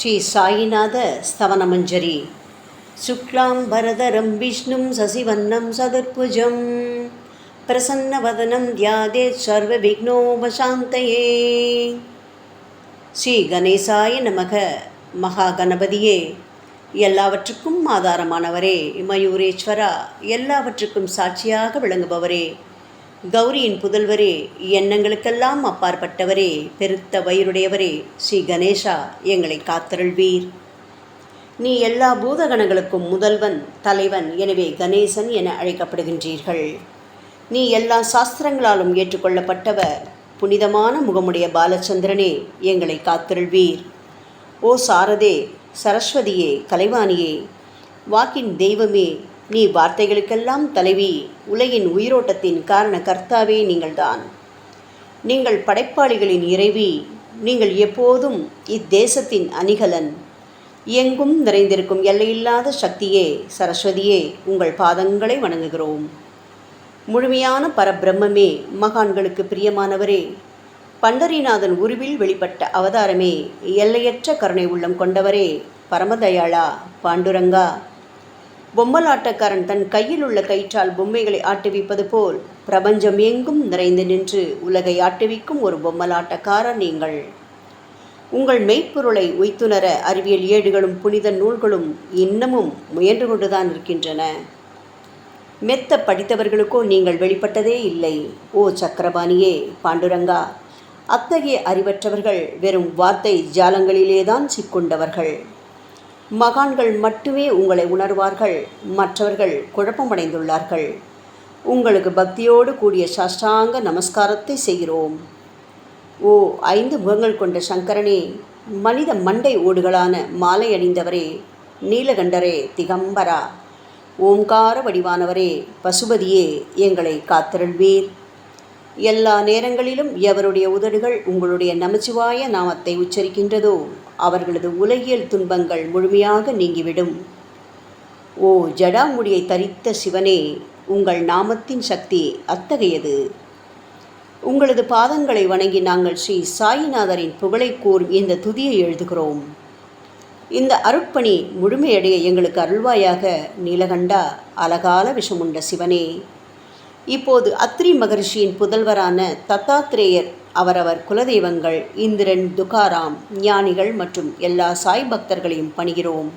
ஸ்ரீ சாயிநாத ஸ்தவனமஞ்சரி. சுக்லாம் பரதரம் விஷ்ணும் சசிவன்னம் சதுர்புஜம் பிரசன்னவதனம் தியாதேத் சர்வ விக்னோபசாந்தயே. ஸ்ரீ கணேசாய நமக. மகா கணபதியே, எல்லாவற்றுக்கும் ஆதாரமானவரே, மயூரேஸ்வரா, எல்லாவற்றுக்கும் சாட்சியாக விளங்குபவரே, கௌரியின் புதல்வரே, எண்ணங்களுக்கெல்லாம் அப்பாற்பட்டவரே, பெருத்த வயிறுடையவரே, ஸ்ரீ கணேசா, எங்களை காத்தருள்வீர். நீ எல்லா பூதகணங்களுக்கும் முதல்வன், தலைவன். எனவே கணேசன் என அழைக்கப்படுகின்றீர்கள். நீ எல்லா சாஸ்திரங்களாலும் ஏற்றுக்கொள்ளப்பட்டவர். புனிதமான முகமுடைய பாலச்சந்திரனே, எங்களை காத்தருள்வீர். ஓ சாரதே, சரஸ்வதியே, கலைவாணியே, வாக்கின் தெய்வமே, நீ வார்த்தைகளுக்கெல்லாம் தலைவி, உலகின் உயிரோட்டத்தின் காரண கர்த்தாவே நீங்கள்தான். நீங்கள் படைப்பாளிகளின் இறைவி. நீங்கள் எப்போதும் இத்தேசத்தின் அணிகலன். எங்கும் நிறைந்திருக்கும் எல்லையில்லாத சக்தியே, சரஸ்வதியே, உங்கள் பாதங்களை வணங்குகிறோம். முழுமையான பரபிரம்மே, மகான்களுக்கு பிரியமானவரே, பண்டரிநாதன் உருவில் வெளிப்பட்ட அவதாரமே, எல்லையற்ற கருணை உள்ளம் கொண்டவரே, பரமதயாளா, பாண்டுரங்கா. பொம்மலாட்டக்காரன் தன் கையில் உள்ள கயிற்றால் பொம்மைகளை ஆட்டுவிப்பது போல் பிரபஞ்சம் எங்கும் நிறைந்து நின்று உலகை ஆட்டுவிக்கும் ஒரு பொம்மலாட்டக்காரர் நீங்கள். உங்கள் மெய்ப்பொருளை உய்த்துணர அறிவியல் ஏடுகளும் புனித நூல்களும் இன்னமும் முயன்று கொண்டுதான் இருக்கின்றன. மெத்த படித்தவர்களுக்கோ நீங்கள் வெளிப்பட்டதே இல்லை. ஓ சக்கரபாணியே, பாண்டுரங்கா, அத்தகைய அறிவற்றவர்கள் வெறும் வார்த்தை ஜாலங்களிலேதான் சிக்கொண்டவர்கள். மகான்கள் மட்டுமே உங்களை உணர்வார்கள். மற்றவர்கள் குழப்பமடைந்துள்ளார்கள். உங்களுக்கு பக்தியோடு கூடிய சாஷ்டாங்க நமஸ்காரத்தை செய்கிறோம். ஓ 5 முகங்கள் கொண்ட சங்கரனே, மனித மண்டை ஓடுகளான மாலை அணிந்தவரே, நீலகண்டரே, திகம்பரா, ஓம்கார வடிவானவரே, பசுபதியே, எங்களை காத்தருள்வீர். எல்லா நேரங்களிலும் எவருடைய உதடுகள் உங்களுடைய நமச்சிவாய நாமத்தை உச்சரிக்கின்றதோ அவர்களது உலகியல் துன்பங்கள் முழுமையாக நீங்கிவிடும். ஓ ஜடாமுடியை தரித்த சிவனே, உங்கள் நாமத்தின் சக்தி அத்தகையது. உங்களது பாதங்களை வணங்கி நாங்கள் ஸ்ரீ சாயிநாதரின் புகழை கூறும் இந்த துதியை எழுதுகிறோம். இந்த அருட்பணி முழுமையடைய எங்களுக்கு அருள்வாயாக. நீலகண்டா, அலகால விஷமுண்ட சிவனே. இப்போது அத்ரி மகரிஷியின் புதல்வரான தத்தாத்ரேயர், அவரவர் குலதெய்வங்கள், இந்திரன், துகாராம், ஞானிகள் மற்றும் எல்லா சாய் பக்தர்களையும் பணிகிறோம்.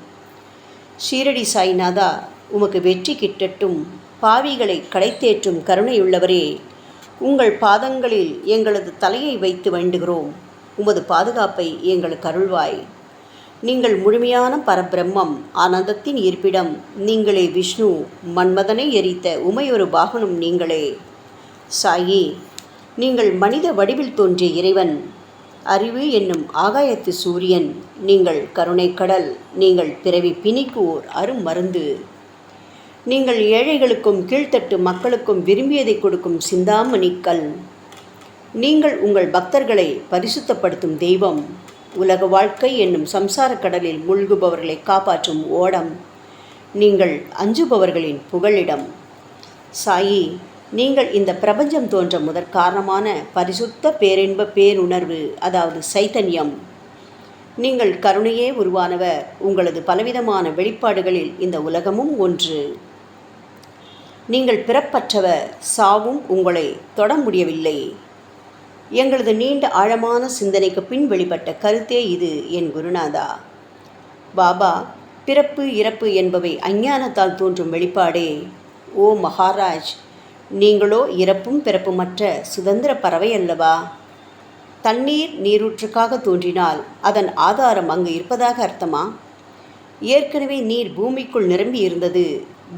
ஷீரடி சாய்நாதா, உமக்கு வெற்றி கிட்டட்டும். பாவிகளை கடைத்தேற்றும் கருணையுள்ளவரே, உங்கள் பாதங்களில் எங்களது தலையை வைத்து வேண்டுகிறோம். உமது பாதுகாப்பை எங்களுக்கு அருள்வாய். நீங்கள் முழுமையான பரபிரம்மம், ஆனந்தத்தின் இருப்பிடம். நீங்களே விஷ்ணு, மன்மதனை எரித்த உமையொரு பாகனும் நீங்களே. சாயி, நீங்கள் மனித வடிவில் தோன்றிய இறைவன், அறிவு என்னும் ஆகாயத்து சூரியன். நீங்கள் கருணைக்கடல். நீங்கள் பிறவி பிணிக்கு ஓர் அருமருந்து. நீங்கள் ஏழைகளுக்கும் கீழ்த்தட்டு மக்களுக்கும் விரும்பியதை கொடுக்கும் சிந்தாமணிக்கல். நீங்கள் உங்கள் பக்தர்களை பரிசுத்தப்படுத்தும் தெய்வம். உலக வாழ்க்கை என்னும் சம்சார கடலில் மூழ்குபவர்களை காப்பாற்றும் ஓடம். நீங்கள் அஞ்சுபவர்களின் புகழிடம். சாயி, நீங்கள் இந்த பிரபஞ்சம் தோன்ற முதற் காரணமான பரிசுத்த பேரின்ப பேருணர்வு, அதாவது சைத்தன்யம். நீங்கள் கருணையே உருவானவர். உங்களது பலவிதமான வெளிப்பாடுகளில் இந்த உலகமும் ஒன்று. நீங்கள் பிறப்பற்றவர். சாவும் உங்களை தொட முடியவில்லை. எங்களது நீண்ட ஆழமான சிந்தனைக்கு பின் வெளிப்பட்ட கருத்தே இது என் குருநாதா. பாபா, பிறப்பு இறப்பு என்பவை அஞ்ஞானத்தால் தோன்றும் வெளிப்பாடே. ஓ மகாராஜ், நீங்களோ இறப்பும் பிறப்புமற்ற சுதந்திர பறவை அல்லவா? தண்ணீர் நீரூற்றுக்காக தோன்றினால் அதன் ஆதாரம் அங்கு இருப்பதாக அர்த்தமா? ஏற்கனவே நீர் பூமிக்குள் நிரம்பி இருந்தது.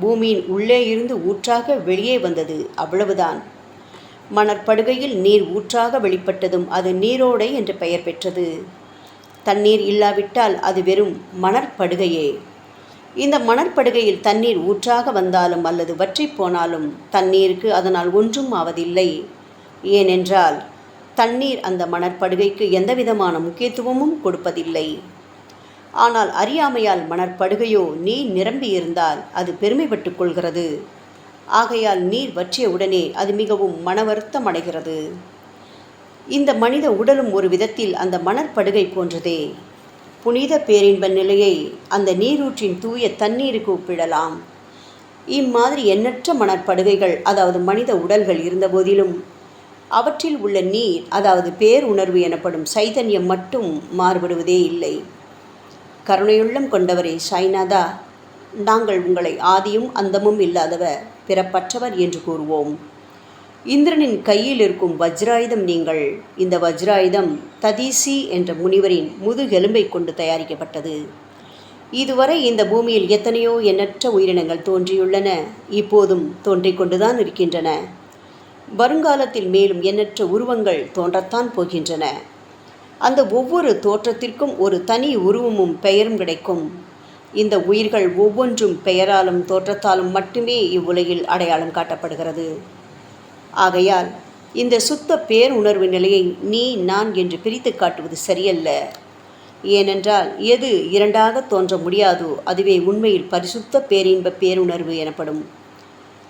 பூமியின் உள்ளே இருந்து ஊற்றாக வெளியே வந்தது, அவ்வளவுதான். மணற்படுகையில் நீர் ஊற்றாக வெளிப்பட்டதும் அது நீரோடை என்று பெயர் பெற்றது. தண்ணீர் இல்லாவிட்டால் அது வெறும் மணற்படுகையே. இந்த மணற்படுகையில் தண்ணீர் ஊற்றாக வந்தாலும் அல்லது வற்றி போனாலும் தண்ணீருக்கு அதனால் ஒன்றும் ஆவதில்லை. ஏனென்றால் தண்ணீர் அந்த மணற்படுகைக்கு எந்தவிதமான முக்கியத்துவமும் கொடுப்பதில்லை. ஆனால் அறியாமையால் மணற்படுகையோ நீர் நிரம்பியிருந்தால் அது பெருமைப்பட்டு கொள்கிறது. ஆகையால் நீர் வற்றிய உடனே அது மிகவும் மனவருத்தம் அடைகிறது. இந்த மனித உடலும் ஒரு விதத்தில் அந்த மணற்படுகை போன்றதே. புனித பேரின்ப நிலையை அந்த நீரூற்றின் தூய தண்ணீருக்கு ஒப்பிடலாம். இம்மாதிரி எண்ணற்ற மணற்படுகைகள், அதாவது மனித உடல்கள் இருந்தபோதிலும் அவற்றில் உள்ள நீர், அதாவது பேருணர்வு எனப்படும் சைதன்யம் மட்டும் மாறுபடுவதே இல்லை. கருணையுள்ளம் கொண்டவரே சாய்நாதா, நாங்கள் உங்களை ஆதியும் அந்தமும் இல்லாதவர், பிறப்பற்றவர் என்று கூறுவோம். இந்திரனின் கையில் இருக்கும் வஜ்ராயுதம் நீங்கள். இந்த வஜ்ராயுதம் ததீசி என்ற முனிவரின் முதுகெலும்பை கொண்டு தயாரிக்கப்பட்டது. இதுவரை இந்த பூமியில் எத்தனையோ எண்ணற்ற உயிரினங்கள் தோன்றியுள்ளன, இப்போதும் தோன்றிக் கொண்டுதான் இருக்கின்றன. வருங்காலத்தில் மேலும் எண்ணற்ற உருவங்கள் தோன்றத்தான் போகின்றன. அந்த ஒவ்வொரு தோற்றத்திற்கும் ஒரு தனி உருவமும் பெயரும் கிடைக்கும். இந்த உயிர்கள் ஒவ்வொன்றும் பெயராலும் தோற்றத்தாலும் மட்டுமே இவ்வுலகில் அடையாளம் காட்டப்படுகிறது. ஆகையால் இந்த சுத்த பேருணர்வு நிலையை நீ நான் என்று பிரித்து காட்டுவது சரியல்ல. ஏனென்றால் எது இரண்டாக தோன்ற முடியாதோ அதுவே உண்மையில் பரிசுத்த பேரின்ப பேருணர்வு எனப்படும்.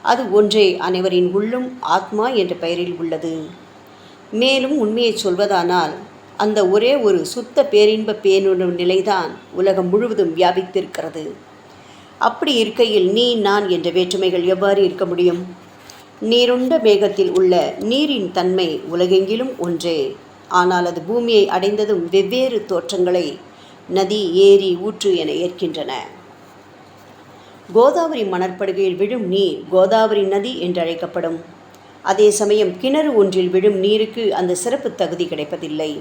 அது ஒன்றே அனைவரின் உள்ளும் ஆத்மா என்ற பெயரில் உள்ளது. மேலும் உண்மையை சொல்வதானால் அந்த ஒரே ஒரு சுத்த பேரின்ப பேருணர்வு நிலைதான் உலகம் முழுவதும் வியாபித்திருக்கிறது. அப்படி இருக்கையில் நீ நான் என்ற வேற்றுமைகள் எவ்வாறு இருக்க முடியும்? நீருண்ட மேகத்தில் உள்ள நீரின் தன்மை உலகெங்கிலும் ஒன்றே. ஆனால் அது பூமியை அடைந்ததும் வெவ்வேறு தோற்றங்களை நதி, ஏரி, ஊற்று என ஏற்கின்றன. கோதாவரி மணற்படுகையில் விழும் நீர் கோதாவரி நதி என்று அழைக்கப்படும். அதே சமயம் கிணறு ஒன்றில் விழும் நீருக்கு அந்த சிறப்பு தகுதி கிடைப்பதில்லை.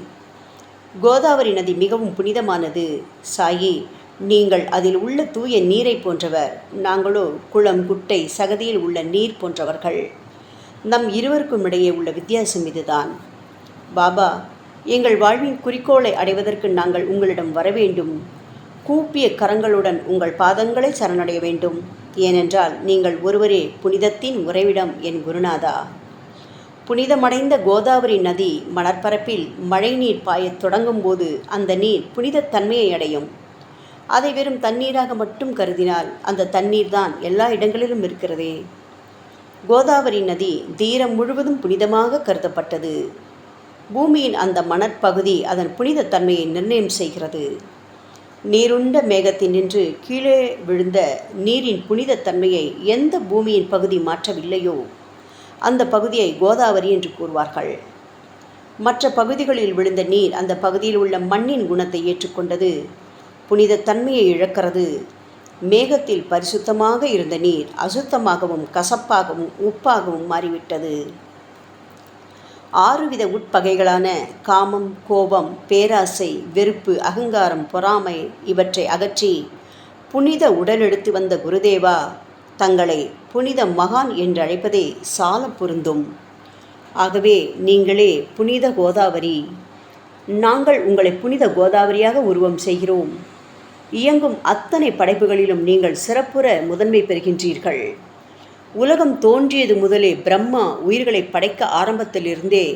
கோதாவரி நதி மிகவும் புனிதமானது. சாயி, நீங்கள் அதில் உள்ள தூய நீரை போன்றவர், நாங்களோ குளம், குட்டை, சகதியில் உள்ள நீர் போன்றவர்கள். நம் இருவருக்கும் இடையே உள்ள வித்தியாசம் இதுதான். பாபா, எங்கள் வாழ்வின் குறிக்கோளை அடைவதற்கு நாங்கள் உங்களிடம் வர வேண்டும். கூப்பிய கரங்களுடன் உங்கள் பாதங்களை சரணடைய வேண்டும். ஏனென்றால் நீங்கள் ஒருவரே புனிதத்தின் உறைவிடம் என் குருநாதா. புனிதமடைந்த கோதாவரி நதி மணற்பரப்பில் மழை நீர் பாயத் தொடங்கும் போது அந்த நீர் புனிதத்தன்மையை அடையும். அதை வெறும் தண்ணீராக மட்டும் கருதினால் அந்த தண்ணீர் தான் எல்லா இடங்களிலும் இருக்கிறதே. கோதாவரி நதி தீரம் முழுவதும் புனிதமாக கருதப்பட்டது. பூமியின் அந்த மணற்பகுதி அதன் புனிதத்தன்மையை நிர்ணயம் செய்கிறது. நீருண்ட மேகத்தில் நின்று கீழே விழுந்த நீரின் புனிதத்தன்மையை எந்த பூமியின் பகுதி மாற்றவில்லையோ அந்த பகுதியை கோதாவரி என்று கூறுவார்கள். மற்ற பகுதிகளில் விழுந்த நீர் அந்த பகுதியில் உள்ள மண்ணின் குணத்தை ஏற்றுக்கொண்டது, புனிதத்தன்மையை இழக்கிறது. மேகத்தில் பரிசுத்தமாக இருந்த நீர் அசுத்தமாகவும் கசப்பாகவும் உப்பாகவும் மாறிவிட்டது. 6 வித உட்பகைகளான காமம், கோபம், பேராசை, வெறுப்பு, அகங்காரம், பொறாமை இவற்றை அகற்றி புனித உடலெடுத்து வந்த குருதேவா, தங்களை புனித மகான் என்று அழைப்பதே சால பொருந்தும். ஆகவே நீங்களே புனித கோதாவரி. நாங்கள் உங்களை புனித கோதாவரியாக உருவம் செய்கிறோம். இயங்கும் அத்தனை படைப்புகளிலும் நீங்கள் சிறப்புற முதன்மை பெறுகின்றீர்கள். உலகம் தோன்றியது முதலே பிரம்மா உயிர்களை படைக்க ஆரம்பத்திலிருந்தே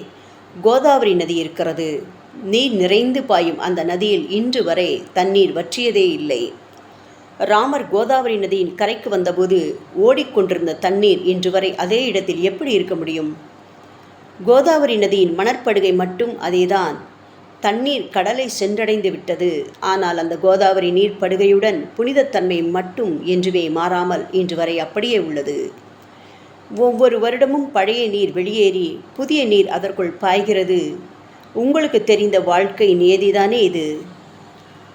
கோதாவரி நதி இருக்கிறது. நீர் நிறைந்து பாயும் அந்த நதியில் இன்று வரை தண்ணீர் வற்றியதே இல்லை. ராமர் கோதாவரி நதியின் கரைக்கு வந்தபோது ஓடிக்கொண்டிருந்த தண்ணீர் இன்று வரை அதே இடத்தில் எப்படி இருக்க முடியும்? கோதாவரி நதியின் மணற்படுகை மட்டும் அதேதான். தண்ணீர் கடலை சென்றடைந்து விட்டது. ஆனால் அந்த கோதாவரி நீர் படுகையுடன் புனிதத்தன்மை மட்டும் என்றுமே மாறாமல் இன்று வரை அப்படியே உள்ளது. ஒவ்வொரு வருடமும் பழைய நீர் வெளியேறி புதிய நீர் அதற்குள் பாய்கிறது. உங்களுக்கு தெரிந்த வாழ்க்கை நியதிதானே இது.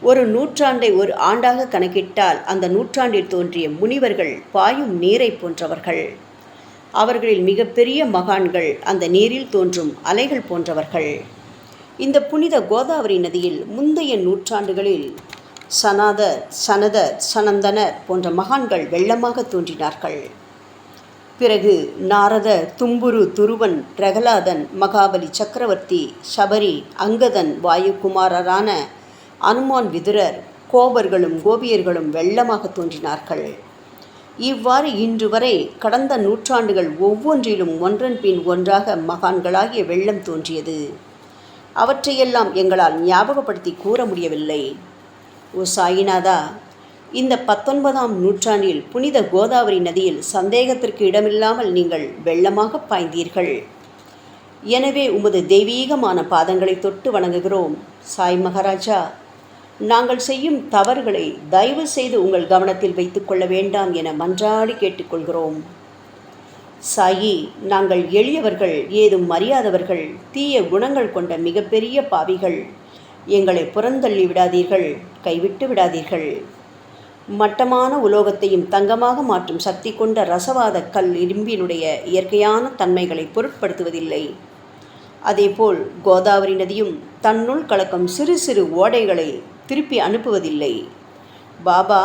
ஒரு நூற்றாண்டை ஒரு ஆண்டாக கணக்கிட்டால் அந்த நூற்றாண்டில் தோன்றிய முனிவர்கள் பாயும் நீரை போன்றவர்கள். அவர்களில் மிகப்பெரிய மகான்கள் அந்த நீரில் தோன்றும் அலைகள் போன்றவர்கள். இந்த புனித கோதாவரி நதியில் முந்தைய நூற்றாண்டுகளில் சனாதர், சனதர், சனந்தனர் போன்ற மகான்கள் வெள்ளமாக தோன்றினார்கள். பிறகு நாரதர், தும்புரு, துருவன், பிரகலாதன், மகாபலி சக்கரவர்த்தி, சபரி, அங்கதன், வாயுகுமாரரான அனுமான், விதுரர், கோபர்களும் கோபியர்களும் வெள்ளமாக தோன்றினார்கள். இவ்வாறு இன்று வரை கடந்த நூற்றாண்டுகள் ஒவ்வொன்றிலும் ஒன்றன் பின் ஒன்றாக மகான்களாகிய வெள்ளம் தோன்றியது. அவற்றையெல்லாம் எங்களால் ஞாபகப்படுத்தி கூற முடியவில்லை. ஓ சாயிநாதா, இந்த 19ஆம் நூற்றாண்டில் புனித கோதாவரி நதியில் சந்தேகத்திற்கு இடமில்லாமல் நீங்கள் வெள்ளமாக பாய்ந்தீர்கள். எனவே உமது தெய்வீகமான பாதங்களை தொட்டு வணங்குகிறோம். சாய் மகாராஜா, நாங்கள் செய்யும் தவறுகளை தயவு செய்து உங்கள் கவனத்தில் வைத்துக் கொள்ள வேண்டாம் என மன்றாடி கேட்டுக்கொள்கிறோம். சாயி, நாங்கள் எளியவர்கள், ஏதும் அறியாதவர்கள், தீய குணங்கள் கொண்ட மிகப்பெரிய பாவிகள். எங்களை புறந்தள்ளி விடாதீர்கள், கைவிட்டு விடாதீர்கள். மட்டமான உலோகத்தையும் தங்கமாக மாற்றும் சக்தி கொண்ட ரசவாத கல் இரும்பினுடைய இயற்கையான தன்மைகளை பொருட்படுத்துவதில்லை. அதேபோல் கோதாவரி நதியும் தன்னுள் கலக்கும் சிறு சிறு ஓடைகளை திருப்பி அனுப்புவதில்லை. பாபா,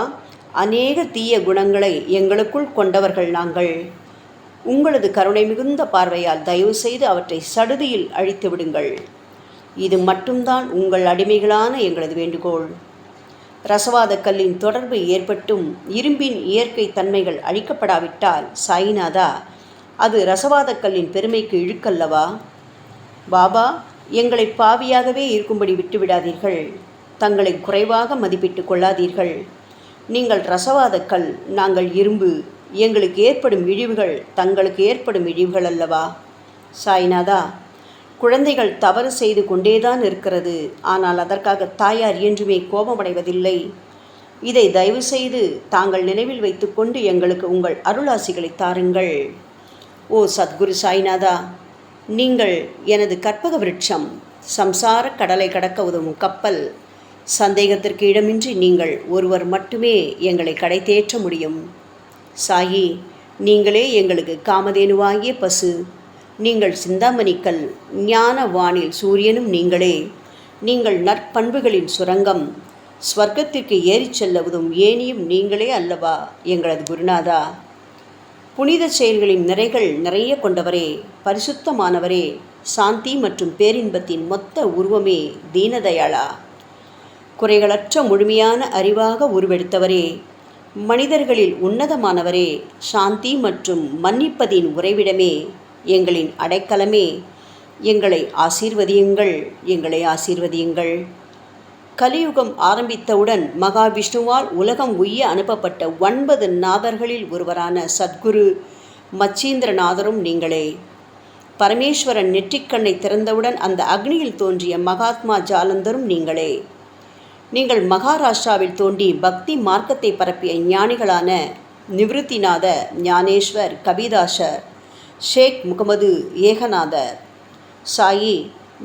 அநேக தீய குணங்களை எங்களுக்குள் கொண்டவர்கள் நாங்கள். உங்களது கருணை மிகுந்த பார்வையால் தயவு செய்து அவற்றை சடுதியில் அழித்து விடுங்கள். இது மட்டும்தான் உங்கள் அடிமைகளான எங்களது வேண்டுகோள். ரசவாத கல்லின் தொடர்பு ஏற்பட்டும் இரும்பின் இயற்கை தன்மைகள் அழிக்கப்படாவிட்டால் சாயிநாதா, அது ரசவாத கல்லின் பெருமைக்கு இழுக்கல்லவா? பாபா, எங்களை பாவியாகவே இருக்கும்படி விட்டுவிடாதீர்கள். தங்களை குறைவாக மதிப்பிட்டு கொள்ளாதீர்கள். நீங்கள் ரசவாத கல், நாங்கள் இரும்பு. எங்களுக்கு ஏற்படும் இழிவுகள் தங்களுக்கு ஏற்படும் இழிவுகள் அல்லவா? சாய்நாதா, குழந்தைகள் தவறு செய்து கொண்டேதான் இருக்கிறது. ஆனால் அதற்காக தாயார் என்றுமே கோபமடைவதில்லை. இதை தயவு செய்து தாங்கள் நினைவில் வைத்துக்கொண்டு எங்களுக்கு உங்கள் அருளாசிகளை தாருங்கள். ஓ சத்குரு சாய்நாதா, நீங்கள் எனது கற்பக விருட்சம், சம்சார கடலை கடக்க உதவும் கப்பல். சந்தேகத்திற்கு இடமின்றி நீங்கள் ஒருவர் மட்டுமே எங்களை கடை தேற்ற முடியும். சாயி, நீங்களே எங்களுக்கு காமதேனுவாகிய பசு. நீங்கள் சிந்தாமணிக்கல், ஞான வானில் சூரியனும் நீங்களே. நீங்கள் நற்பண்புகளின் சுரங்கம், ஸ்வர்க்கத்திற்கு ஏறிச் செல்ல உதவும் ஏனியும் நீங்களே அல்லவா எங்களது குருநாதா? புனித செயல்களின் நிறைகள் நிறைய கொண்டவரே, பரிசுத்தமானவரே, சாந்தி மற்றும் பேரின்பத்தின் மொத்த உருவமே தீனதயாளா, குறைகளற்ற முழுமையான அறிவாக உருவெடுத்தவரே, மனிதர்களில் உன்னதமானவரே, சாந்தி மற்றும் மன்னிப்பதின் உறைவிடமே, எங்களின் அடைக்கலமே, எங்களை ஆசீர்வதியுங்கள், எங்களை ஆசீர்வதியுங்கள். கலியுகம் ஆரம்பித்தவுடன் மகாவிஷ்ணுவால் உலகம் உய்ய அனுப்பப்பட்ட 9 நாதர்களில் ஒருவரான சத்குரு மச்சீந்திரநாதரும் நீங்களே. பரமேஸ்வரன் நெற்றிக்கண்ணை திறந்தவுடன் அந்த அக்னியில் தோன்றிய மகாத்மா ஜாலந்தரும் நீங்களே. நீங்கள் மகாராஷ்டிராவில் தோன்றி பக்தி மார்க்கத்தை பரப்பிய ஞானிகளான நிவிருத்திநாத, ஞானேஸ்வர், கபிதாசர், ஷேக் முகமது ஏகநாதர். சாயி,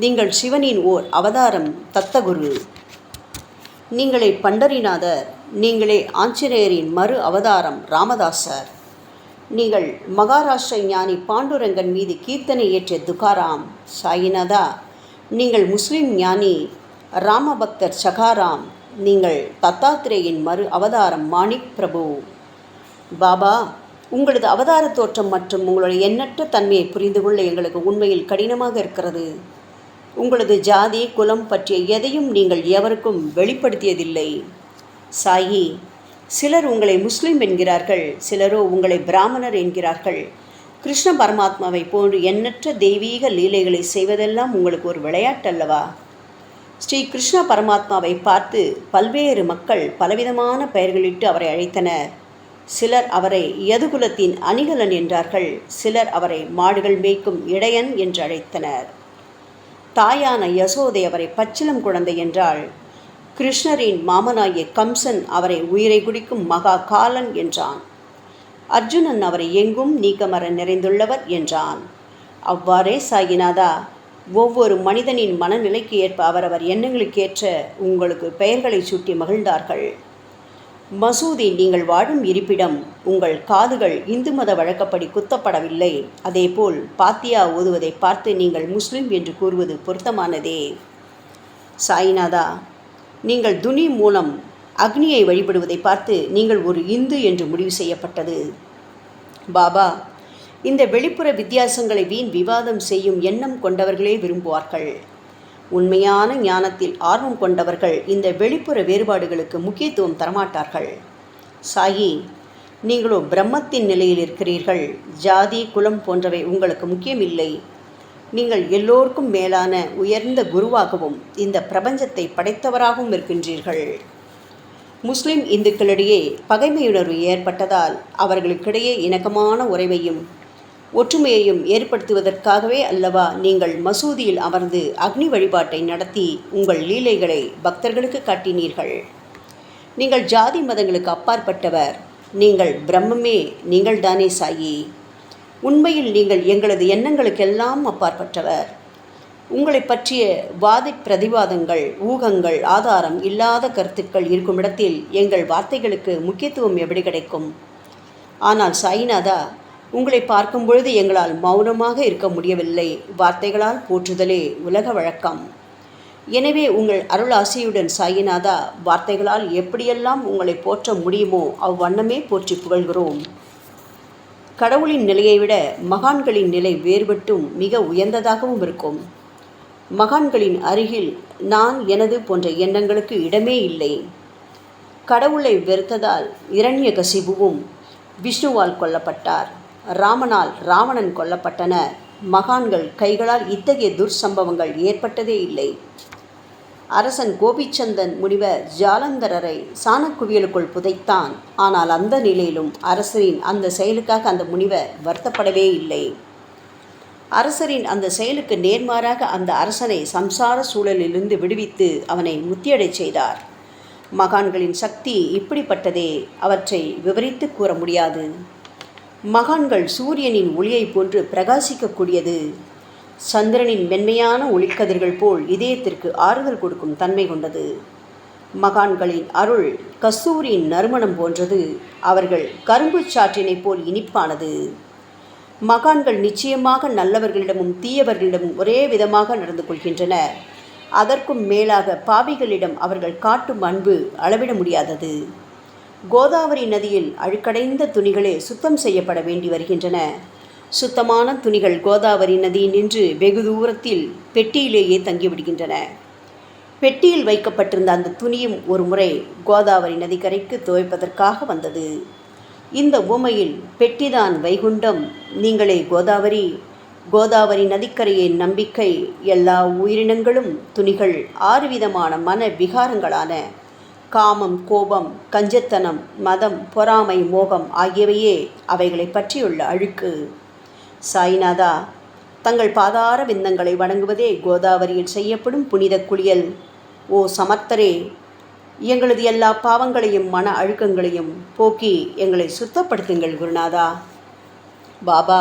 நீங்கள் சிவனின் ஓர் அவதாரம், தத்தகுரு. நீங்களே பண்டரிநாதர். நீங்களே ஆஞ்சநேயரின் மறு அவதாரம், ராமதாசர். நீங்கள் மகாராஷ்டிர ஞானி பாண்டுரங்கன் மீது கீர்த்தனை ஏற்றிய துகாராம். சாயிநாதா, நீங்கள் முஸ்லிம் ஞானி ராமபக்தர் சகாராம். நீங்கள் தத்தாத்திரேயின் மறு அவதாரம், மாணிக் பிரபு. பாபா, உங்களது அவதார தோற்றம் மற்றும் உங்களுடைய எண்ணற்ற தன்மையை புரிந்து கொள்ள எங்களுக்கு உண்மையில் கடினமாக இருக்கிறது. உங்களது ஜாதி குலம் பற்றிய எதையும் நீங்கள் எவருக்கும் வெளிப்படுத்தியதில்லை. சாயி, சிலர் உங்களை முஸ்லிம் என்கிறார்கள், சிலரோ உங்களை பிராமணர் என்கிறார்கள். கிருஷ்ண பரமாத்மாவை போன்று எண்ணற்ற தெய்வீக லீலைகளை செய்வதெல்லாம் உங்களுக்கு ஒரு விளையாட்டல்லவா? ஸ்ரீ கிருஷ்ண பரமாத்மாவை பார்த்து பல்வேறு மக்கள் பலவிதமான பெயர்களிட்டு அவரை அழைத்தனர். சிலர் அவரை யதுகுலத்தின் அணிகலன் என்றார்கள். சிலர் அவரை மாடுகள் மேய்க்கும் இடையன் என்று அழைத்தனர். தாயான யசோதை அவரை பச்சிலம் குழந்தை என்றாள். கிருஷ்ணரின் மாமனாகிய கம்சன் அவரை உயிரை குடிக்கும் மகா காலன் என்றான். அர்ஜுனன் அவரை எங்கும் நீக்கமர நிறைந்துள்ளவர் என்றான். அவ்வாறே சாயிநாதா, ஒவ்வொரு மனிதனின் மனநிலைக்கு ஏற்ப அவரவர் எண்ணங்களுக்கேற்ற உங்களுக்கு பெயர்களை சூட்டி மகிழ்ந்தார்கள். மசூதி நீங்கள் வாழும் இருப்பிடம். உங்கள் காதுகள் இந்து மத வழக்கப்படி குத்தப்படவில்லை. அதேபோல் பாத்தியா ஓதுவதை பார்த்து நீங்கள் முஸ்லிம் என்று கூறுவது பொருத்தமானதே. சாய்நாதா, நீங்கள் துனி மூலம் அக்னியை வழிபடுவதை பார்த்து நீங்கள் ஒரு இந்து என்று முடிவு செய்யப்பட்டது. பாபா, இந்த வெளிப்புற வித்தியாசங்களை வீண் விவாதம் செய்யும் எண்ணம் கொண்டவர்களே விரும்புவார்கள். உண்மையான ஞானத்தில் ஆர்வம் கொண்டவர்கள் இந்த வெளிப்புற வேறுபாடுகளுக்கு முக்கியத்துவம் தரமாட்டார்கள். சாயி, நீங்களோ பிரம்மத்தின் நிலையில் இருக்கிறீர்கள். ஜாதி குலம் போன்றவை உங்களுக்கு முக்கியமில்லை. நீங்கள் எல்லோருக்கும் மேலான உயர்ந்த குருவாகவும் இந்த பிரபஞ்சத்தை படைத்தவராகவும் இருக்கின்றீர்கள். முஸ்லிம் இந்துக்களிடையே பகைமையுணர்வு ஏற்பட்டதால் அவர்களுக்கிடையே இணக்கமான உறவையும் ஒற்றுமையையும் ஏற்படுத்துவதற்காகவே அல்லவா நீங்கள் மசூதியில் அமர்ந்து அக்னி வழிபாட்டை நடத்தி உங்கள் லீலைகளை பக்தர்களுக்கு காட்டினீர்கள். நீங்கள் ஜாதி மதங்களுக்கு அப்பாற்பட்டவர். நீங்கள் பிரம்மமே நீங்கள்தானே சாயி. உண்மையில் நீங்கள் எங்களது எண்ணங்களுக்கெல்லாம் அப்பாற்பட்டவர். உங்களை பற்றிய வாத பிரதிவாதங்கள், ஊகங்கள், ஆதாரம் இல்லாத கருத்துக்கள் இருக்கும் இடத்தில் எங்கள் வார்த்தைகளுக்கு முக்கியத்துவம் எப்படி கிடைக்கும்? ஆனால் சாயிநாதா, உங்களை பார்க்கும் பொழுது எங்களால் மௌனமாக இருக்க முடியவில்லை. வார்த்தைகளால் போற்றுதலே உலக வழக்கம். எனவே உங்கள் அருள் ஆசையுடன் சாயிநாதா, வார்த்தைகளால் எப்படியெல்லாம் உங்களை போற்ற முடியுமோ அவ்வண்ணமே போற்றி புகழ்கிறோம். கடவுளின் நிலையை விட மகான்களின் நிலை வேறுபட்டும் மிக உயர்ந்ததாகவும் இருக்கும். மகான்களின் அருகில் நான், எனது போன்ற எண்ணங்களுக்கு இடமே இல்லை. கடவுளை வெறுத்ததால் இரண்யகசிபுவும் விஷ்ணுவால் கொல்லப்பட்டார். ராமனால் ராவணன் கொல்லப்பட்டனர். மகான்கள் கைகளால் இத்தகைய துர்சம்பவங்கள் ஏற்பட்டதே இல்லை. அரசன் கோபிச்சந்தன் முனிவர் ஜாலந்தரரை சாணக்குவியலுக்குள் புதைத்தான். ஆனால் அந்த நிலையிலும் அரசரின் அந்த செயலுக்காக அந்த முனிவர் வருத்தப்படவே இல்லை. அரசரின் அந்த செயலுக்கு நேர்மாறாக அந்த அரசனை சம்சார சூழலிலிருந்து விடுவித்து அவனை முத்தியடை செய்தார். மகான்களின் சக்தி இப்படிப்பட்டதே. அவற்றை விவரித்து கூற முடியாது. மகான்கள் சூரியனின் ஒளியை போன்று பிரகாசிக்கக்கூடியது. சந்திரனின் மென்மையான ஒளிக்கதிர்கள் போல் இதயத்திற்கு ஆறுதல் கொடுக்கும் தன்மை கொண்டது. மகான்களின் அருள் கஸ்தூரியின் நறுமணம் போன்றது. அவர்கள் கரும்பு சாற்றினை போல் இனிப்பானது. மகான்கள் நிச்சயமாக நல்லவர்களிடமும் தீயவர்களிடமும் ஒரே விதமாக நடந்து கொள்கின்றனர். அதற்கும் மேலாக பாவிகளிடம் அவர்கள் காட்டும் அன்பு அளவிட முடியாதது. கோதாவரி நதியில் அழுக்கடைந்த துணிகளே சுத்தம் செய்யப்பட வேண்டி வருகின்றன. சுத்தமான துணிகள் கோதாவரி நதியில் நின்று வெகு தூரத்தில் பெட்டியிலேயே தங்கிவிடுகின்றன. பெட்டியில் வைக்கப்பட்டிருந்த அந்த துணியும் ஒரு முறை கோதாவரி நதிக்கரைக்கு துவைப்பதற்காக வந்தது. இந்த உவமையில் பெட்டிதான் வைகுண்டம், நீங்களே கோதாவரி. கோதாவரி நதிக்கரையின் நம்பிக்கை. எல்லா உயிரினங்களும் துணிகள். 6 விதமான மன விகாரங்களான காமம், கோபம், கஞ்சத்தனம், மதம், பொறாமை, மோகம் ஆகியவையே அவைகளை பற்றியுள்ள அழுக்கு. சாய்நாதா, தங்கள் பாதார விந்தங்களை வணங்குவதே கோதாவரியில் செய்யப்படும் புனித குளியல். ஓ சமர்த்தரே, எங்களது எல்லா பாவங்களையும் மன அழுக்கங்களையும் போக்கி எங்களை சுத்தப்படுத்துங்கள் குருநாதா. பாபா,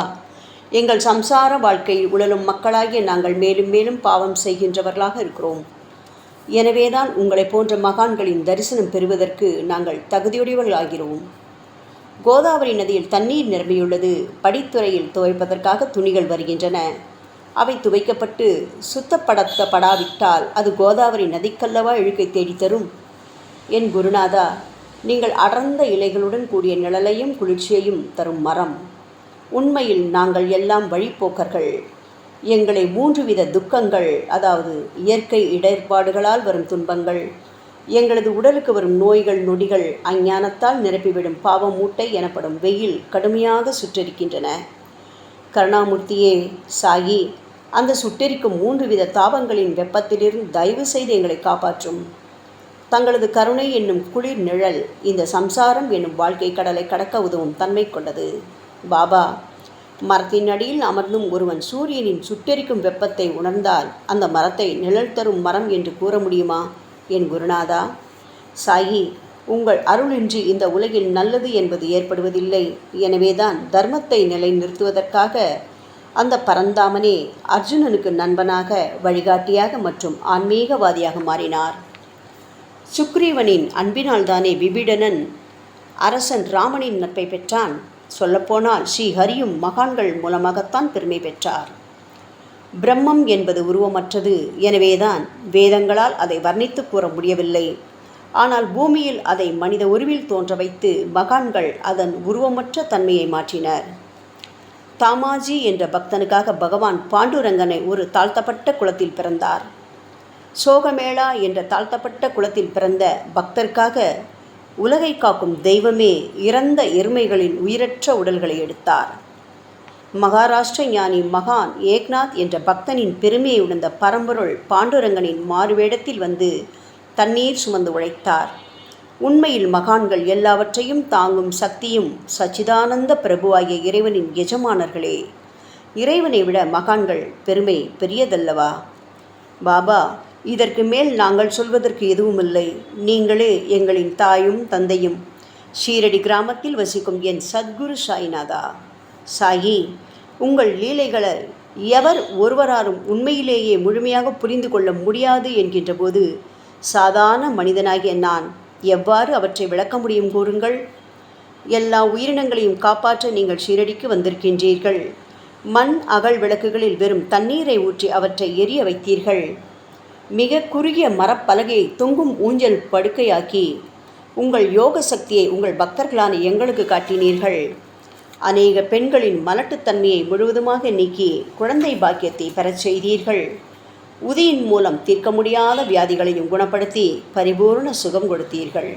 எங்கள் சம்சார வாழ்க்கையில் உழலும் மக்களாகிய நாங்கள் மேலும் மேலும் பாவம் செய்கின்றவர்களாக இருக்கிறோம். எனவேதான் உங்களை போன்ற மகான்களின் தரிசனம் பெறுவதற்கு நாங்கள் தகுதியுடையவர்களாகிறோம். கோதாவரி நதியில் தண்ணீர் நிரம்பியுள்ளது. படித்துறையில் துவைப்பதற்காக துணிகள் வருகின்றன. அவை துவைக்கப்பட்டு சுத்தப்படுத்தப்படாவிட்டால் அது கோதாவரி நதிக்கல்லவா இழுக்கை தேடித்தரும்? என் குருநாதா, நீங்கள் அடர்ந்த இலைகளுடன் கூடிய நிழலையும் குளிர்ச்சியையும் தரும் மரம். உண்மையில் நாங்கள் எல்லாம் வழிப்போக்கர்கள். எங்களை 3 வித துக்கங்கள், அதாவது இயற்கை இடர்பாடுகளால் வரும் துன்பங்கள், எங்களது உடலுக்கு வரும் நோய்கள், நொடிகள், அஞ்ஞானத்தால் நிரப்பிவிடும் பாவ மூட்டை எனப்படும் வெயில் கடுமையாக சுட்டெரிக்கின்றன. கருணாமூர்த்தியே சாயி, அந்த சுட்டெரிக்கும் 3 வித தாபங்களின் வெப்பத்திலிருந்து தயவு செய்து எங்களை காப்பாற்றும். தங்களது கருணை என்னும் குளிர் நிழல் இந்த சம்சாரம் என்னும் வாழ்க்கை கடலை கடக்க உதவும் தன்மை கொண்டது. பாபா, மரத்தின் அடியில் அமர்ந்தும் ஒருவன் சூரியனின் சுட்டெரிக்கும் வெப்பத்தை உணர்ந்தால் அந்த மரத்தை நிழல் தரும் மரம் என்று கூற முடியுமா? என் குருநாதா, சாயி, உங்கள் அருளின்றி இந்த உலகில் நல்லது என்பது ஏற்படுவதில்லை. எனவேதான் தர்மத்தை நிலைநிறுத்துவதற்காக அந்த பரந்தாமனே அர்ஜுனனுக்கு நண்பனாக, வழிகாட்டியாக மற்றும் ஆன்மீகவாதியாக மாறினார். சுக்ரீவனின் அன்பினால்தானே விபீடனன் அரசன் ராமனின் நட்பை பெற்றான். சொல்லப்போனால் ஸ்ரீஹரியும் மகான்கள் மூலமாகத்தான் பெருமை பெற்றார். பிரம்மம் என்பது உருவமற்றது. எனவேதான் வேதங்களால் அதை வர்ணித்து கூற முடியவில்லை. ஆனால் பூமியில் அதை மனித உருவில் தோன்ற வைத்து மகான்கள் அதன் உருவமற்ற தன்மையை மாற்றினர். தாமாஜி என்ற பக்தனுக்காக பகவான் பாண்டுரங்கனை ஒரு தாழ்த்தப்பட்ட குலத்தில் பிறந்தார். சோகமேளா என்ற தாழ்த்தப்பட்ட குலத்தில் பிறந்த பக்தருக்காக உலகை காக்கும் தெய்வமே இறந்த எருமைகளின் உயிரற்ற உடல்களை எடுத்தார். மகாராஷ்டிர ஞானி மகான் ஏக்நாத் என்ற பக்தனின் பெருமையை உணர்ந்த பரம்பொருள் பாண்டுரங்கனின் மாறுவேடத்தில் வந்து தண்ணீர் சுமந்து உழைத்தார். உண்மையில் மகான்கள் எல்லாவற்றையும் தாங்கும் சக்தியும் சச்சிதானந்த பிரபுவாகிய இறைவனின் எஜமானர்களே. இறைவனை விட மகான்கள் பெருமை பெரியதல்லவா? பாபா, இதற்கு மேல் நாங்கள் சொல்வதற்கு எதுவுமில்லை. நீங்களே எங்களின் தாயும் தந்தையும். ஷீரடி கிராமத்தில் வசிக்கும் என் சத்குரு சாய்நாதா. சாயி, உங்கள் லீலைகளை எவர் ஒருவராலும் உண்மையிலேயே முழுமையாக புரிந்து கொள்ள முடியாது என்கின்ற போது சாதாரண மனிதனாகிய நான் எவ்வாறு அவற்றை விளக்க முடியும் கூறுங்கள்? எல்லா உயிரினங்களையும் காப்பாற்ற நீங்கள் ஷீரடிக்கு வந்திருக்கின்றீர்கள். மண் அகல் விளக்குகளில் வெறும் தண்ணீரை ஊற்றி அவற்றை எரிய வைத்தீர்கள். மிக குறுகிய மரப்பலகையை தொங்கும் ஊஞ்சல் படுக்கையாக்கி உங்கள் யோக சக்தியை உங்கள் பக்தர்களான எங்களுக்கு காட்டினீர்கள். அநேக பெண்களின் மலட்டுத்தன்மையை முழுவதுமாக நீக்கி குழந்தை பாக்கியத்தை பெறச் செய்தீர்கள். உதியின் மூலம் தீர்க்க முடியாத வியாதிகளையும் குணப்படுத்தி பரிபூர்ண சுகம் கொடுத்தீர்கள்.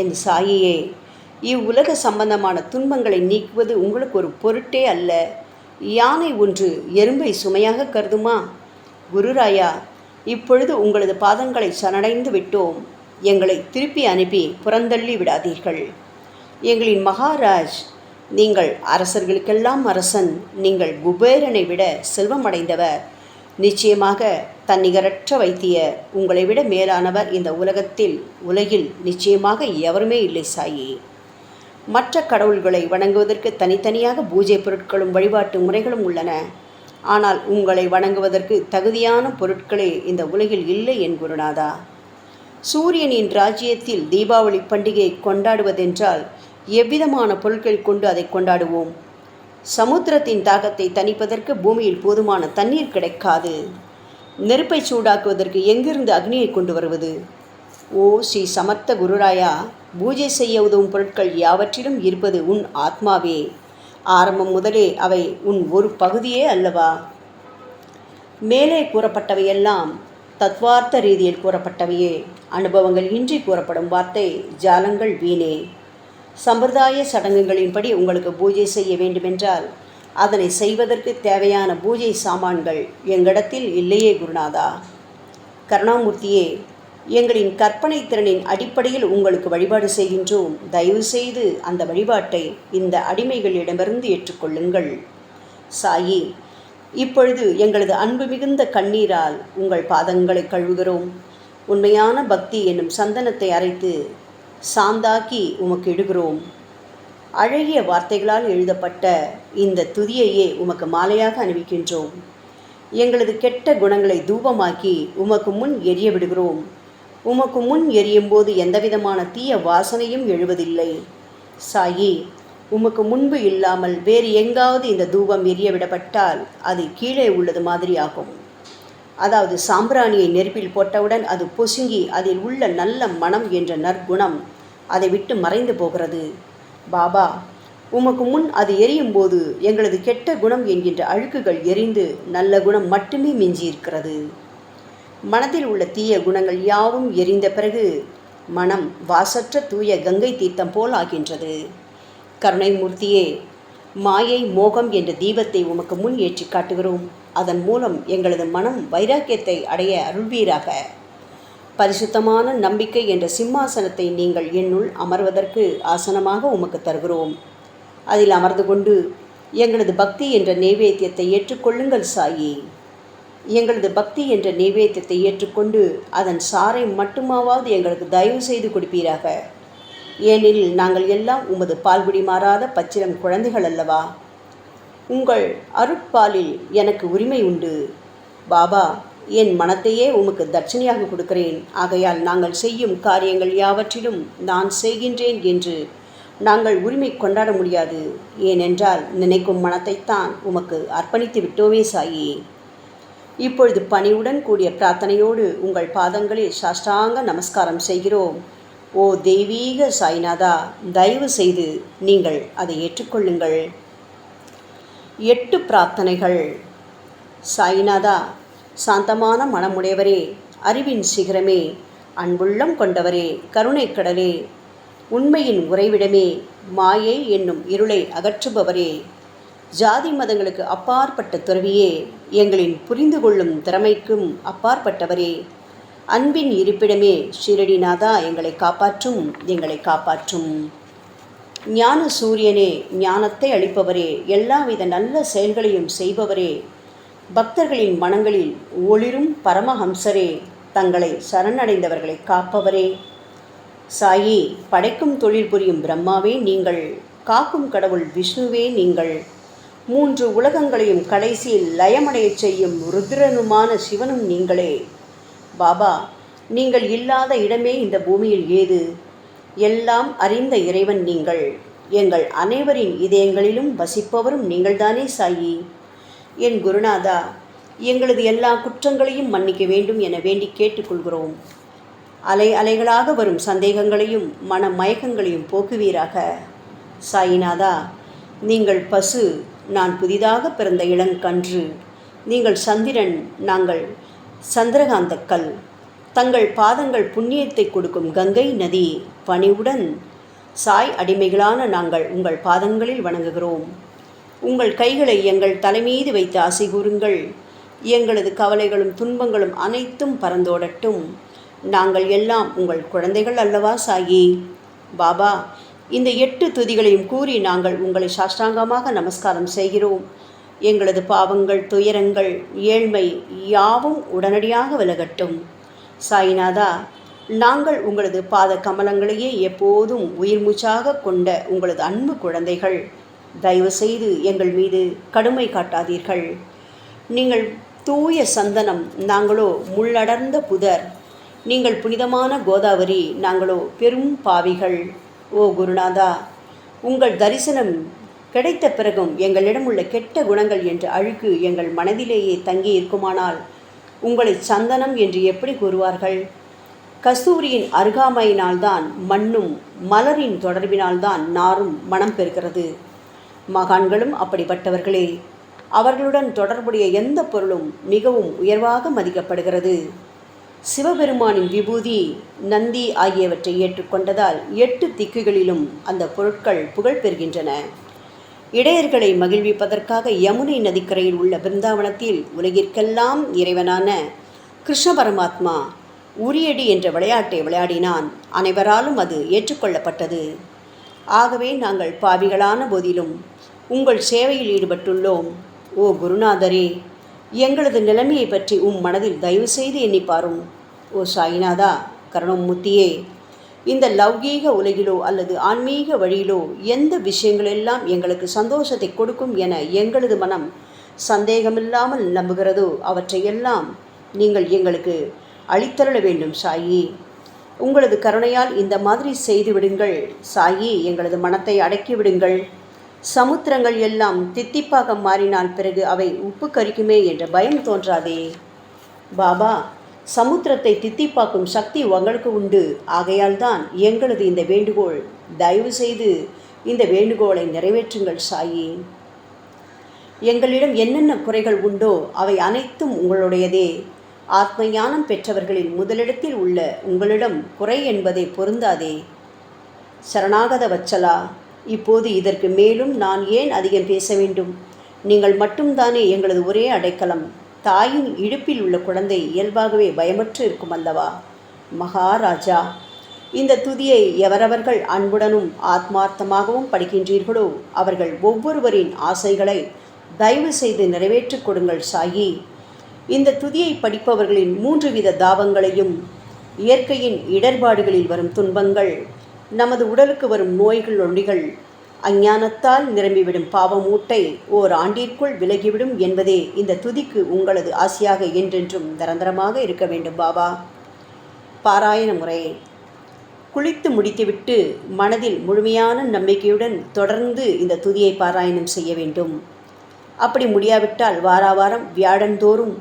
என் சாயியே, இவ்வுலக சம்பந்தமான துன்பங்களை நீக்குவது உங்களுக்கு ஒரு பொருட்டே அல்ல. யானை ஒன்று எறும்பை சுமையாக கருதுமா? குருராயா, இப்பொழுது உங்களது பாதங்களை சரணடைந்து விட்டோம். எங்களை திருப்பி அனுப்பி புறந்தள்ளி விடாதீர்கள். எங்களின் மகாராஜ், நீங்கள் அரசர்களுக்கெல்லாம் அரசன். நீங்கள் குபேரனை விட செல்வமடைந்தவர். நிச்சயமாக தன்னிகரற்ற வைத்தியர். உங்களை விட மேலானவர் இந்த உலகில் நிச்சயமாக எவருமே இல்லை சாயி. மற்ற கடவுள்களை வணங்குவதற்கு தனித்தனியாக பூஜை பொருட்களும் வழிபாட்டு முறைகளும் உள்ளன. ஆனால் உங்களை வணங்குவதற்கு தகுதியான பொருட்களே இந்த உலகில் இல்லை என் குருநாதா. சூரியனின் ராஜ்யத்தில் தீபாவளி பண்டிகையை கொண்டாடுவதென்றால் எவ்விதமான பொருட்கள் கொண்டு அதை கொண்டாடுவோம்? சமுத்திரத்தின் தாகத்தை தணிப்பதற்கு பூமியில் போதுமான தண்ணீர் கிடைக்காது. நெருப்பை சூடாக்குவதற்கு எங்கிருந்து அக்னியை கொண்டு வருவது? ஓ ஸ்ரீ சமர்த்த குருராயா, பூஜை செய்ய உதவும் பொருட்கள் யாவற்றிலும் இருப்பது உன் ஆத்மாவே. ஆரம்பம் முதலே அவை உன் ஒரு பகுதியே அல்லவா? மேலே கூறப்பட்டவையெல்லாம் தத்வார்த்த ரீதியில் கூறப்பட்டவையே. அனுபவங்கள் இன்றி கூறப்படும் வார்த்தை ஜாலங்கள் வீணே. சம்பிரதாய சடங்குகளின்படி உங்களுக்கு பூஜை செய்ய வேண்டுமென்றால் அதனை செய்வதற்கு தேவையான பூஜை சாமான்கள் எங்களிடத்தில் இல்லையே குருநாதா. கருணாமூர்த்தியே, எங்களின் கற்பனை திறனின் அடிப்படையில் உங்களுக்கு வழிபாடு செய்கின்றோம். தயவு செய்து அந்த வழிபாட்டை இந்த அடிமைகளிடமிருந்து ஏற்றுக்கொள்ளுங்கள். சாயி, இப்பொழுது எங்களது அன்பு மிகுந்த கண்ணீரால் உங்கள் பாதங்களை கழுவுகிறோம். உண்மையான பக்தி என்னும் சந்தனத்தை அரைத்து சாந்தாக்கி உமக்கு இடுகிறோம். அழகிய வார்த்தைகளால் எழுதப்பட்ட இந்த துதியையே உமக்கு மாலையாக அணிவிக்கின்றோம். எங்களது கெட்ட குணங்களை தூபமாக்கி உமக்கு முன் எரிய விடுகிறோம். உமக்கு முன் எரியும் போது எந்தவிதமான தீய வாசனையும் எழுவதில்லை. சாயி, உமக்கு முன்பு இல்லாமல் வேறு எங்காவது இந்த தூபம் எரிய விடப்பட்டால் அது கீழே உள்ளது மாதிரி ஆகும். அதாவது சாம்பிராணியை நெருப்பில் போட்டவுடன் அது பொசுங்கி அதில் உள்ள நல்ல மனம் என்ற நற்குணம் அதை விட்டு மறைந்து போகிறது. பாபா, உமக்கு முன் அது எரியும் போது எங்களது கெட்ட குணம் என்கின்ற அழுக்குகள் எரிந்து நல்ல குணம் மட்டுமே மிஞ்சியிருக்கிறது. மனதில் உள்ள தீய குணங்கள் யாவும் எரிந்த பிறகு மனம் வாசற்ற தூய கங்கை தீர்த்தம் போல் ஆகின்றது. கருணைமூர்த்தியே, மாயை மோகம் என்ற தீபத்தை உமக்கு முன் ஏற்றி காட்டுகிறோம். அதன் மூலம் எங்களது மனம் வைராக்கியத்தை அடைய அருள்வீராக. பரிசுத்தமான நம்பிக்கை என்ற சிம்மாசனத்தை நீங்கள் என்னுள் அமர்வதற்கு ஆசனமாக உமக்கு தருகிறோம். அதில் அமர்ந்து கொண்டு எங்களது பக்தி என்ற நைவேத்தியத்தை ஏற்றுக்கொள்ளுங்கள் சாயி. எங்களது பக்தி என்ற நைவேத்தியத்தை ஏற்றுக்கொண்டு அதன் சாரை மட்டுமாவது எங்களுக்கு தயவு செய்து கொடுப்பீராக. ஏனெனில் நாங்கள் எல்லாம் உமது பால்குடி மாறாத பச்சிலம் குழந்தைகள் அல்லவா. உங்கள் அருட்பாலில் எனக்கு உரிமை உண்டு. பாபா, என் மனத்தையே உமக்கு தட்சணையாக கொடுக்கிறேன். ஆகையால் நாங்கள் செய்யும் காரியங்கள் யாவற்றிலும் நான் செய்கின்றேன் என்று நாங்கள் உரிமை கொண்டாட முடியாது. ஏனென்றால் நினைக்கும் மனத்தைத்தான் உமக்கு அர்ப்பணித்து விட்டோமே சாயி. இப்பொழுது பணிவுடன் கூடிய பிரார்த்தனையோடு உங்கள் பாதங்களில் சாஷ்டாங்க நமஸ்காரம் செய்கிறோம். ஓ தெய்வீக சாய்நாதா, தயவு செய்து நீங்கள் அதை ஏற்றுக்கொள்ளுங்கள். 8 பிரார்த்தனைகள். சாய்நாதா, சாந்தமான மனமுடையவரே, அறிவின் சிகரமே, அன்புள்ளம் கொண்டவரே, கருணை கடலே, உண்மையின் உறைவிடமே, மாயை என்னும் இருளை அகற்றுபவரே, ஜாதி மதங்களுக்கு அப்பாற்பட்ட துறவியே, எங்களின் புரிந்து கொள்ளும் திறமைக்கும் அப்பாற்பட்டவரே, அன்பின் இருப்பிடமே ஷிரடிநாதா, எங்களை காப்பாற்றும், எங்களை காப்பாற்றும். ஞான சூரியனே, ஞானத்தை அளிப்பவரே, எல்லாவித நல்ல செயல்களையும் செய்பவரே, பக்தர்களின் மனங்களில் ஒளிரும் பரமஹம்சரே, தங்களை சரணடைந்தவர்களை காப்பவரே. சாயி, படைக்கும் தொழில் புரியும் பிரம்மாவே நீங்கள், காக்கும் கடவுள் விஷ்ணுவே நீங்கள், 3 உலகங்களையும் கடைசியில் லயமடையச் செய்யும் ருத்ரனுமான சிவனும் நீங்களே. பாபா, நீங்கள் இல்லாத இடமே இந்த பூமியில் ஏது? எல்லாம் அறிந்த இறைவன் நீங்கள், எங்கள் அனைவரின் இதயங்களிலும் வசிப்பவரும் நீங்கள்தானே சாயி. என் குருநாதா, எங்களது எல்லா குற்றங்களையும் மன்னிக்க வேண்டும் என வேண்டி கேட்டுக்கொள்கிறோம். அலை அலைகளாக வரும் சந்தேகங்களையும் மன மயக்கங்களையும் போக்குவீராக. சாயிநாதா, நீங்கள் பசு, நான் புதிதாக பிறந்த இளங்கன்று. நீங்கள் சந்திரன், நாங்கள் சந்திரகாந்தக்கல். தங்கள் பாதங்கள் புண்ணியத்தை கொடுக்கும் கங்கை நதி. பணிவுடன் சாய் அடிமைகளான நாங்கள் உங்கள் பாதங்களில் வணங்குகிறோம். உங்கள் கைகளை எங்கள் தலைமீது வைத்து ஆசை கூறுங்கள். எங்களது கவலைகளும் துன்பங்களும் அனைத்தும் பறந்தோடட்டும். நாங்கள் எல்லாம் உங்கள் குழந்தைகள் அல்லவா சாயி. பாபா, இந்த 8 துதிகளையும் கூறி நாங்கள் உங்களை சாஷ்டாங்கமாக நமஸ்காரம் செய்கிறோம். எங்களது பாவங்கள், துயரங்கள், ஏழ்மை யாவும் உடனடியாக விலகட்டும். சாய்நாதா, நாங்கள் உங்களது பாத கமலங்களையே எப்போதும் உயிர் மூச்சாக கொண்ட உங்களது அன்பு குழந்தைகள். தயவு செய்து எங்கள் மீது கடுமை காட்டாதீர்கள். நீங்கள் தூய சந்தனம், நாங்களோ முள்ளடர்ந்த புதர். நீங்கள் புனிதமான கோதாவரி, நாங்களோ பெரும் பாவிகள். ஓ குருநாதா, உங்கள் தரிசனம் கிடைத்த பிறகும் எங்களிடம் உள்ள கெட்ட குணங்கள் என்ற அழுக்கு எங்கள் மனதிலேயே தங்கி இருக்குமானால் உங்களை சந்தனம் என்று எப்படி கூறுவார்கள்? கஸ்தூரியின் அருகாமையினால்தான் மண்ணும், மலரின் தொடர்பினால்தான் நாரும் மனம் பெறுகிறது. மகான்களும் அப்படிப்பட்டவர்களே. அவர்களுடன் தொடர்புடைய எந்த பொருளும் மிகவும் உயர்வாக மதிக்கப்படுகிறது. சிவபெருமானின் விபூதி, நந்தி ஆகியவற்றை ஏற்றுக்கொண்டதால் 8 திக்குகளிலும் அந்த பொருட்கள் புகழ் பெறுகின்றன. இடையர்களை மகிழ்விப்பதற்காக யமுனை நதிக்கரையில் உள்ள பிருந்தாவனத்தில் உலகிற்கெல்லாம் இறைவனான கிருஷ்ண பரமாத்மா உரியடி என்ற விளையாட்டை விளையாடினான். அனைவராலும் அது ஏற்றுக்கொள்ளப்பட்டது. ஆகவே நாங்கள் பாவிகளான போதிலும் உங்கள் சேவையில் ஈடுபட்டுள்ளோம். ஓ குருநாதரே, எங்களது நிலைமையை பற்றி மனதில் தயவு செய்து எண்ணிப்பாரும். ஓ சாய்நாதா, கருணாமூர்த்தியே, இந்த லௌகீக உலகிலோ அல்லது ஆன்மீக வழியிலோ எந்த விஷயங்களெல்லாம் எங்களுக்கு சந்தோஷத்தை கொடுக்கும் என எங்களது மனம் சந்தேகமில்லாமல் நம்புகிறதோ அவற்றையெல்லாம் நீங்கள் எங்களுக்கு அளித்தருள வேண்டும் சாயி. உங்களது கருணையால் இந்த மாதிரி செய்து விடுங்கள் சாயி. எங்களது மனத்தை அடக்கி விடுங்கள். சமுத்திரங்கள் எல்லாம் தித்திப்பாக மாறினால் பிறகு அவை உப்பு கரிக்குமே என்ற பயம் தோன்றாதே. பாபா, சமுத்திரத்தை தித்திப்பாக்கும் சக்தி உங்களுக்கு உண்டு. ஆகையால் தான் எங்களது இந்த வேண்டுகோள். தயவு செய்து இந்த வேண்டுகோளை நிறைவேற்றுங்கள் சாயி. எங்களிடம் என்னென்ன குறைகள் உண்டோ அவை அனைத்தும் உங்களுடையதே. ஆத்ம ஞானம் பெற்றவர்களின் முதலிடத்தில் உள்ள உங்களிடம் குறை என்பதை பொருந்தாதே. சரணாகத வச்சலா, இப்போது இதற்கு மேலும் நான் ஏன் அதிகம் பேச வேண்டும்? நீங்கள் மட்டும்தானே எங்களது ஒரே அடைக்கலம். தாயின் இடுப்பில் உள்ள குழந்தை இயல்பாகவே பயமற்று இருக்கும் அல்லவா? மகாராஜா, இந்த துதியை எவரவர்கள் அன்புடனும் ஆத்மார்த்தமாகவும் படிக்கின்றீர்களோ அவர்கள் ஒவ்வொருவரின் ஆசைகளை தயவு செய்து நிறைவேற்றிக் கொடுங்கள் சாயி. இந்த துதியை படிப்பவர்களின் 3 வித தாபங்களையும், இயற்கையின் இடர்பாடுகளில் வரும் துன்பங்கள், நமது உடலுக்கு வரும் நோய்கள், ஒளிகள், அஞ்ஞானத்தால் நிரம்பிவிடும் பாவமூட்டை ஓராண்டிற்குள் விலகிவிடும் என்பதே இந்த துதிக்கு உங்களது ஆசையாக என்றென்றும் நிரந்தரமாக இருக்க வேண்டும் பாபா. பாராயண முறை. குளித்து முடித்துவிட்டு மனதில் முழுமையான நம்பிக்கையுடன் தொடர்ந்து இந்த துதியை பாராயணம் செய்ய வேண்டும். அப்படி முடியாவிட்டால் வாராவாரம் வியாழந்தோறும்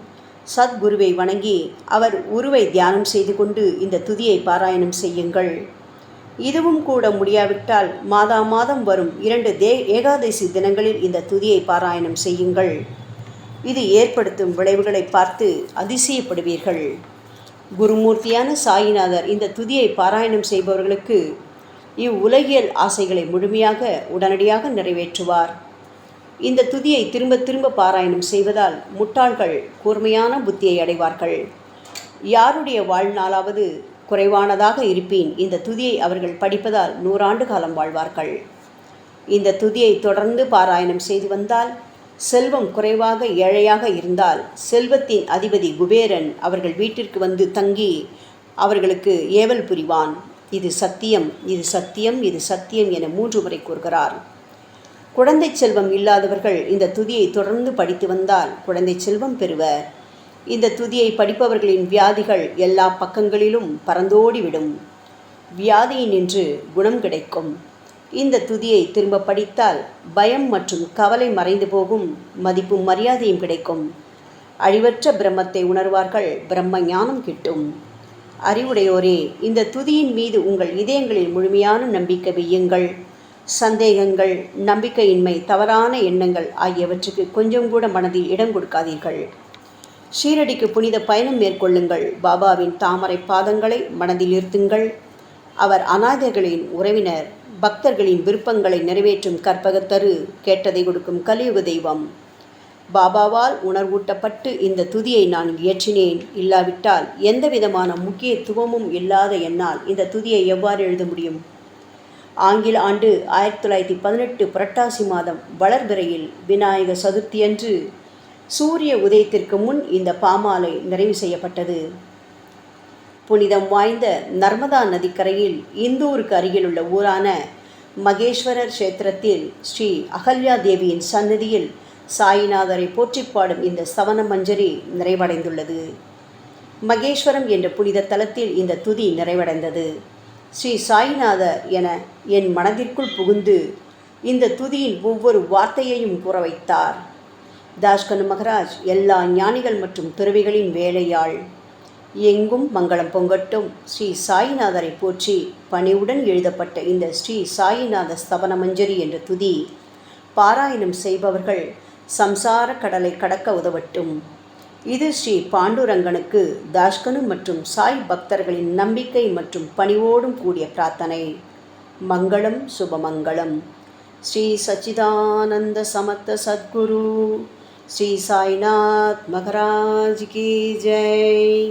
சத்குருவை வணங்கி அவர் உருவை தியானம் செய்து கொண்டு இந்த துதியை பாராயணம் செய்யுங்கள். இதுவும் கூட முடியாவிட்டால் மாதம் வரும் 2 ஏகாதசி தினங்களில் இந்த துதியை பாராயணம் செய்யுங்கள். இது ஏற்படுத்தும் விளைவுகளை பார்த்து அதிசயப்படுவீர்கள். குருமூர்த்தியான சாயிநாதர் இந்த துதியை பாராயணம் செய்பவர்களுக்கு இவ்வுலகியல் ஆசைகளை முழுமையாக உடனடியாக நிறைவேற்றுவார். இந்த துதியை திரும்ப திரும்ப பாராயணம் செய்வதால் முட்டாள்கள் கூர்மையான புத்தியை அடைவார்கள். யாருடைய வாழ்நாளாவது குறைவானதாக இருப்பின் இந்த துதியை அவர்கள் படிப்பதால் 100 ஆண்டு காலம் வாழ்வார்கள். இந்த துதியை தொடர்ந்து பாராயணம் செய்து வந்தால், செல்வம் குறைவாக ஏழையாக இருந்தால் செல்வத்தின் அதிபதி குபேரன் அவர்கள் வீட்டிற்கு வந்து தங்கி அவர்களுக்கு ஏவல் புரிவான். இது சத்தியம், இது சத்தியம், இது சத்தியம் என 3 முறை கூறுகிறார். குழந்தை செல்வம் இல்லாதவர்கள் இந்த துதியை தொடர்ந்து படித்து வந்தால் குழந்தை செல்வம் பெறுவர். இந்த துதியை படிப்பவர்களின் வியாதிகள் எல்லா பக்கங்களிலும் பறந்தோடிவிடும். வியாதியினின்று குணம் கிடைக்கும். இந்த துதியை திரும்ப படித்தால் பயம் மற்றும் கவலை மறைந்து போகும். மதிப்பும் மரியாதையும் கிடைக்கும். அழிவற்ற பிரம்மத்தை உணர்வார்கள். பிரம்ம ஞானம் கிட்டும். அறிவுடையோரே, இந்த துதியின் மீது உங்கள் இதயங்களில் முழுமையான நம்பிக்கை வையுங்கள். சந்தேகங்கள், நம்பிக்கையின்மை, தவறான எண்ணங்கள் ஆகியவற்றுக்கு கொஞ்சம் கூட மனதில் இடம் கொடுக்காதீர்கள். ஷீரடிக்கு புனித பயணம் மேற்கொள்ளுங்கள். பாபாவின் தாமரை பாதங்களை மனதில் இருத்துங்கள். அவர் அநாதைகளின் உறவினர், பக்தர்களின் விருப்பங்களை நிறைவேற்றும் கற்பகத்தரு, கேட்டதை கொடுக்கும் கலியுக தெய்வம். பாபாவால் உணர்வூட்டப்பட்டு இந்த துதியை நான் இயற்றினேன். இல்லாவிட்டால் எந்த விதமான முக்கியத்துவமும் இல்லாத என்னால் இந்த துதியை எவ்வாறு எழுத முடியும்? ஆங்கில ஆண்டு 1918 புரட்டாசி மாதம் வளர்பிறையில் விநாயக சதுர்த்தியன்று சூரிய உதயத்திற்கு முன் இந்த பாமாலை நிறைவு செய்யப்பட்டது. புனிதம் வாய்ந்த நர்மதா நதிக்கரையில் இந்தூருக்கு அருகிலுள்ள ஊரான மகேஸ்வரர் கஷேத்திரத்தில் ஸ்ரீ அகல்யா தேவியின் சன்னதியில் சாயிநாதரை போற்றி பாடும் இந்த சவன மஞ்சரி நிறைவடைந்துள்ளது. மகேஸ்வரம் என்ற புனித தலத்தில் இந்த துதி நிறைவடைந்தது. ஸ்ரீ சாயிநாதர் என என் மனதிற்குள் புகுந்து இந்த துதியின் ஒவ்வொரு வார்த்தையையும் கூற வைத்தார். தாஸ்கனு மகராஜ் எல்லா ஞானிகள் மற்றும் துறவிகளின் வேலையாள். எங்கும் மங்களம் பொங்கட்டும். ஸ்ரீ சாயிநாதரை போற்றி பணிவுடன் எழுதப்பட்ட இந்த ஸ்ரீ சாயிநாத ஸ்தவன மஞ்சரி என்ற துதி பாராயணம் செய்பவர்கள் சம்சார கடலை கடக்க உதவட்டும். இது ஸ்ரீ பாண்டுரங்கனுக்கு தாஸ்கனு மற்றும் சாய் பக்தர்களின் நம்பிக்கை மற்றும் பணிவோடும் கூடிய பிரார்த்தனை. மங்களம், சுபமங்களம். ஸ்ரீ சச்சிதானந்த சமத்த சத்குரு ஸ்ரீ சாய்நாத் மகராஜ் கி ஜெய்.